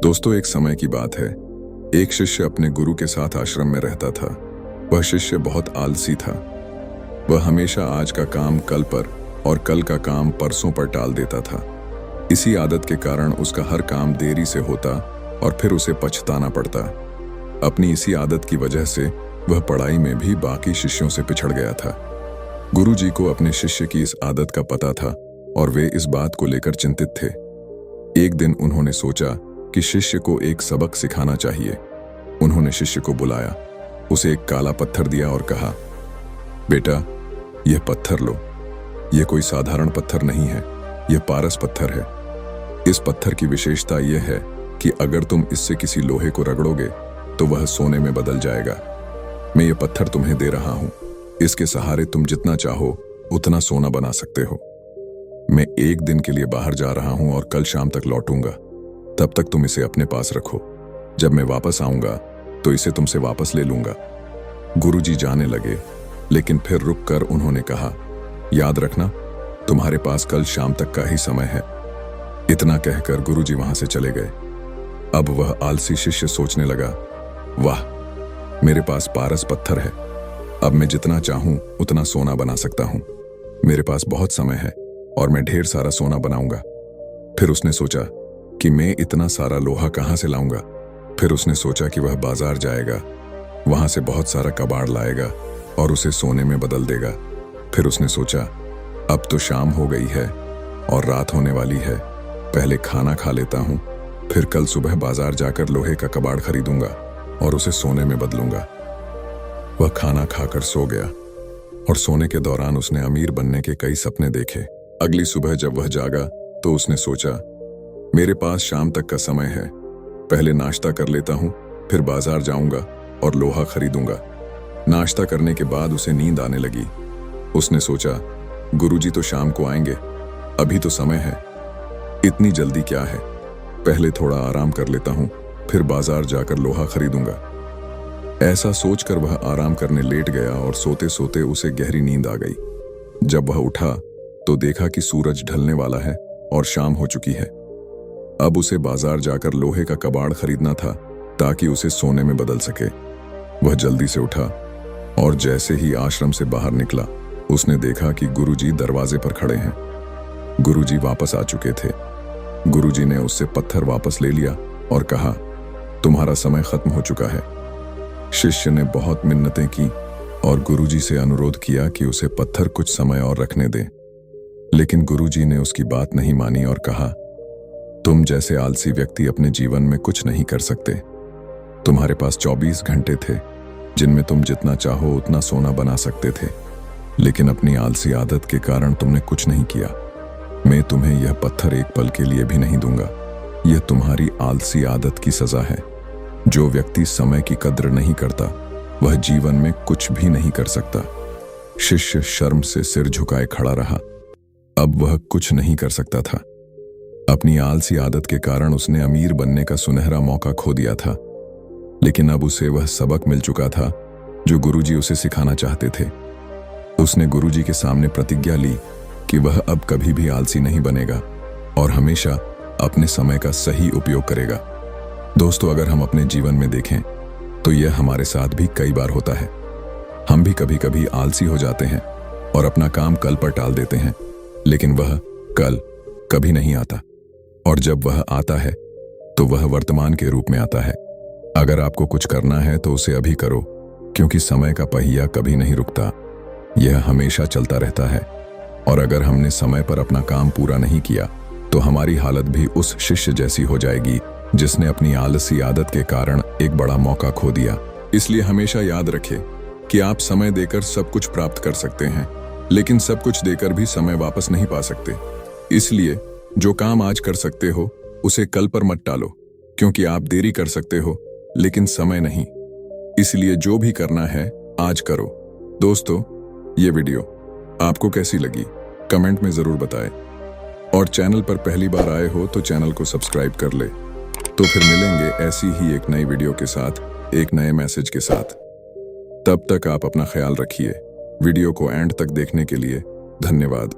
दोस्तों, एक समय की बात है। एक शिष्य अपने गुरु के साथ आश्रम में रहता था। वह शिष्य बहुत आलसी था। वह हमेशा आज का काम कल पर और कल का काम परसों पर टाल देता था। इसी आदत के कारण उसका हर काम देरी से होता और फिर उसे पछताना पड़ता। अपनी इसी आदत की वजह से वह पढ़ाई में भी बाकी शिष्यों से पिछड़ गया था। गुरुजी को अपने शिष्य की इस आदत का पता था और वे इस बात को लेकर चिंतित थे। एक दिन उन्होंने सोचा कि शिष्य को एक सबक सिखाना चाहिए। उन्होंने शिष्य को बुलाया, उसे एक काला पत्थर दिया और कहा, बेटा, यह पत्थर लो। यह कोई साधारण पत्थर नहीं है, यह पारस पत्थर है। इस पत्थर की विशेषता यह है कि अगर तुम इससे किसी लोहे को रगड़ोगे तो वह सोने में बदल जाएगा। मैं ये पत्थर तुम्हें दे रहा हूं। इसके सहारे तुम जितना चाहो उतना सोना बना सकते हो। मैं एक दिन के लिए बाहर जा रहा हूं और कल शाम तक लौटूंगा। तब तक तुम इसे अपने पास रखो। जब मैं वापस आऊंगा तो इसे तुमसे वापस ले लूंगा। गुरुजी जाने लगे, लेकिन फिर रुककर उन्होंने कहा, याद रखना, तुम्हारे पास कल शाम तक का ही समय है। इतना कहकर गुरुजी वहां से चले गए। अब वह आलसी शिष्य सोचने लगा, वाह, मेरे पास पारस पत्थर है। अब मैं जितना चाहूं उतना सोना बना सकता हूं। मेरे पास बहुत समय है और मैं ढेर सारा सोना बनाऊंगा। फिर उसने सोचा कि मैं इतना सारा लोहा कहां से लाऊंगा। फिर उसने सोचा कि वह बाजार जाएगा, वहां से बहुत सारा कबाड़ लाएगा और उसे सोने में बदल देगा। फिर उसने सोचा, अब तो शाम हो गई है और रात होने वाली है। पहले खाना खा लेता हूं, फिर कल सुबह बाजार जाकर लोहे का कबाड़ खरीदूंगा और उसे सोने में बदलूंगा। वह खाना खाकर सो गया और सोने के दौरान उसने अमीर बनने के कई सपने देखे। अगली सुबह जब वह जागा तो उसने सोचा, मेरे पास शाम तक का समय है। पहले नाश्ता कर लेता हूं, फिर बाजार जाऊंगा और लोहा खरीदूंगा। नाश्ता करने के बाद उसे नींद आने लगी। उसने सोचा, गुरुजी तो शाम को आएंगे, अभी तो समय है। इतनी जल्दी क्या है, पहले थोड़ा आराम कर लेता हूं, फिर बाजार जाकर लोहा खरीदूंगा। ऐसा सोचकर वह आराम करने लेट गया और सोते सोते उसे गहरी नींद आ गई। जब वह उठा तो देखा कि सूरज ढलने वाला है और शाम हो चुकी है। अब उसे बाजार जाकर लोहे का कबाड़ खरीदना था ताकि उसे सोने में बदल सके। वह जल्दी से उठा और जैसे ही आश्रम से बाहर निकला, उसने देखा कि गुरुजी दरवाजे पर खड़े हैं। गुरुजी वापस आ चुके थे। गुरुजी ने उससे पत्थर वापस ले लिया और कहा, तुम्हारा समय खत्म हो चुका है। शिष्य ने बहुत मिन्नतें की और गुरुजी से अनुरोध किया कि उसे पत्थर कुछ समय और रखने दें, लेकिन गुरुजी ने उसकी बात नहीं मानी और कहा, तुम जैसे आलसी व्यक्ति अपने जीवन में कुछ नहीं कर सकते। तुम्हारे पास 24 घंटे थे जिनमें तुम जितना चाहो उतना सोना बना सकते थे, लेकिन अपनी आलसी आदत के कारण तुमने कुछ नहीं किया। मैं तुम्हें यह पत्थर एक पल के लिए भी नहीं दूंगा। यह तुम्हारी आलसी आदत की सजा है। जो व्यक्ति समय की कद्र नहीं करता वह जीवन में कुछ भी नहीं कर सकता। शिष्य शर्म से सिर झुकाए खड़ा रहा। अब वह कुछ नहीं कर सकता था। अपनी आलसी आदत के कारण उसने अमीर बनने का सुनहरा मौका खो दिया था, लेकिन अब उसे वह सबक मिल चुका था जो गुरुजी उसे सिखाना चाहते थे। उसने गुरुजी के सामने प्रतिज्ञा ली कि वह अब कभी भी आलसी नहीं बनेगा और हमेशा अपने समय का सही उपयोग करेगा। दोस्तों, अगर हम अपने जीवन में देखें तो यह हमारे साथ भी कई बार होता है। हम भी कभी कभी आलसी हो जाते हैं और अपना काम कल पर टाल देते हैं, लेकिन वह कल कभी नहीं आता, और जब वह आता है तो वह वर्तमान के रूप में आता है। अगर आपको कुछ करना है तो उसे अभी करो, क्योंकि समय का पहिया कभी नहीं रुकता, यह हमेशा चलता रहता है। और अगर हमने समय पर अपना काम पूरा नहीं किया तो हमारी हालत भी उस शिष्य जैसी हो जाएगी जिसने अपनी आलसी आदत के कारण एक बड़ा मौका खो दिया। इसलिए हमेशा याद रखें कि आप समय देकर सब कुछ प्राप्त कर सकते हैं, लेकिन सब कुछ देकर भी समय वापस नहीं पा सकते। इसलिए जो काम आज कर सकते हो उसे कल पर मत टालो, क्योंकि आप देरी कर सकते हो लेकिन समय नहीं। इसलिए जो भी करना है आज करो। दोस्तों, ये वीडियो आपको कैसी लगी कमेंट में जरूर बताएं, और चैनल पर पहली बार आए हो तो चैनल को सब्सक्राइब कर ले। तो फिर मिलेंगे ऐसी ही एक नई वीडियो के साथ, एक नए मैसेज के साथ। तब तक आप अपना ख्याल रखिए। वीडियो को एंड तक देखने के लिए धन्यवाद।